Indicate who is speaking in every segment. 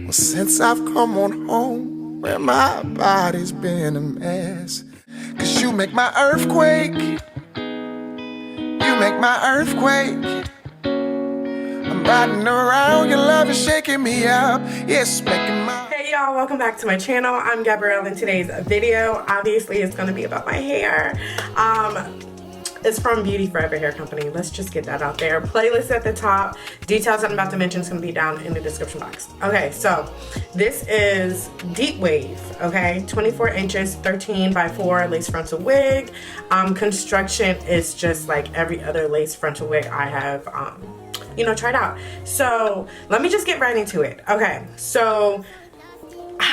Speaker 1: Well, since I've come on home, where my body's been a mess. 'Cause you make my earthquake. You make my earthquake. I'm riding around, your love is shaking me up. It's making my...
Speaker 2: Hey y'all, welcome back to my channel. I'm Gabrielle. In today's video, obviously it's going to be about my hair. It's from Beautyytb Hair Company. Let's just get that out there. Playlist at the top. Details I'm about to mention is going to be down in the description box. Okay, so this is Deepwave, okay? 24 inches, 13 by 4 lace frontal wig. Construction is just like every other lace frontal wig I have, tried out. So let me just get right into it. Okay, so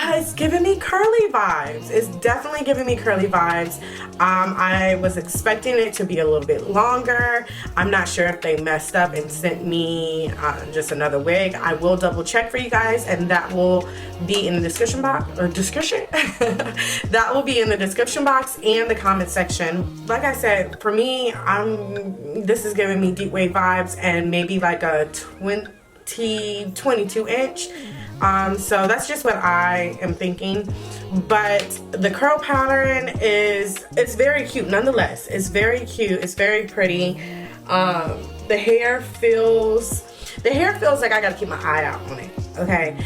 Speaker 2: it's giving me curly vibes. It's definitely giving me curly vibes. I was expecting it to be a little bit longer. I'm not sure if they messed up and sent me just another wig. I will double check for you guys, and that will be in the description box, or description? That will be in the description box and the comment section. Like I said, for me, this is giving me Deepwave vibes and maybe like a 22 inch. So that's just what I am thinking, but the curl pattern it's very cute nonetheless. It's very cute, it's very pretty. The hair feels like I gotta keep my eye out on it, okay?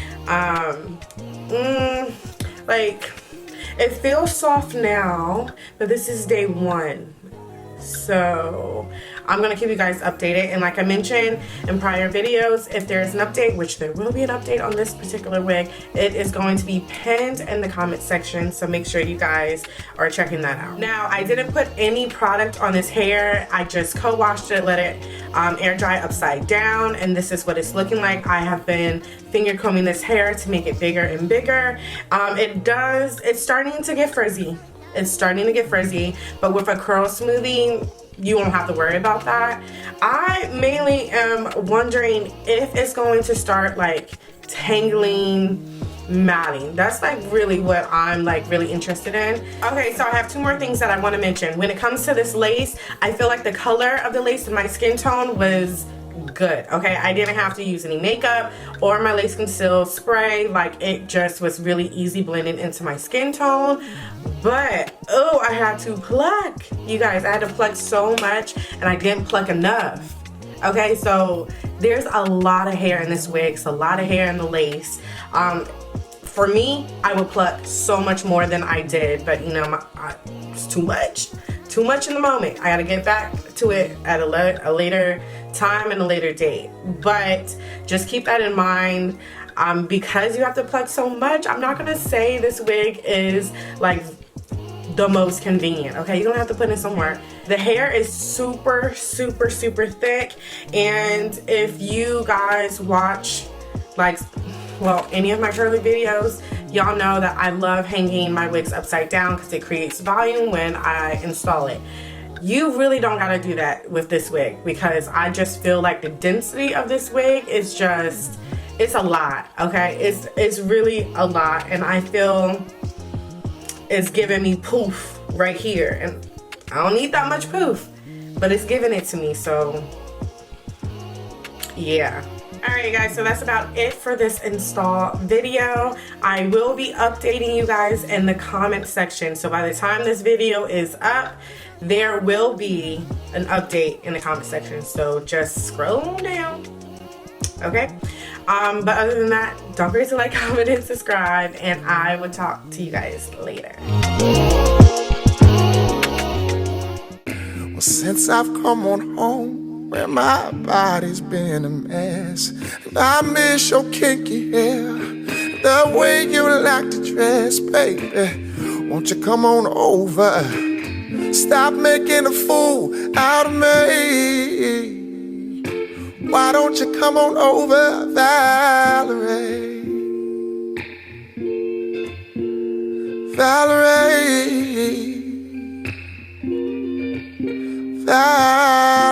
Speaker 2: Like, it feels soft now, but this is day one. So I'm gonna keep you guys updated, and like I mentioned in prior videos, if there is an update, which there will be an update on this particular wig, it is going to be pinned in the comment section, so make sure you guys are checking that out. Now, I didn't put any product on this hair. I just co-washed it, let it air dry upside down, and this is what it's looking like. I have been finger combing this hair to make it bigger and bigger. It's starting to get frizzy. It's starting to get frizzy, but with a curl smoothie, you won't have to worry about that. I mainly am wondering if it's going to start like tangling, matting. That's like really what I'm like really interested in. Okay, so I have two more things that I want to mention. When it comes to this lace, I feel like the color of the lace in my skin tone was good. Okay, I didn't have to use any makeup or my lace conceal spray. Like, it just was really easy blending into my skin tone. But oh, I had to pluck, you guys. I had to pluck so much, and I didn't pluck enough. Okay, so there's a lot of hair in this wig. It's a lot of hair in the lace. For me, I would pluck so much more than I did, but you know, it's too much in the moment. I gotta get back to it at a later time and a later date. But just keep that in mind. Because you have to pluck so much, I'm not gonna say this wig is like the most convenient. Okay, you're gonna have to put in some work. The hair is super thick, and if you guys watch any of my curly videos, y'all know that I love hanging my wigs upside down because it creates volume when I install it. You really don't gotta do that with this wig, because I just feel like the density of this wig is just, it's a lot. Okay, it's really a lot, and I feel it's giving me poof right here, and I don't need that much poof, but it's giving it to me. So yeah. Alright guys, so that's about it for this install video. I will be updating you guys in the comment section, so by the time this video is up, there will be an update in the comment section, so just scroll down. Okay, but other than that, don't forget to like, comment, and subscribe, and I will talk to you guys later.
Speaker 1: Well, since I've come on home, where my body's been a mess, and I miss your kinky hair, the way you like to dress, baby. Won't you come on over? Stop making a fool out of me. Why don't you come on over, Valerie? Valerie.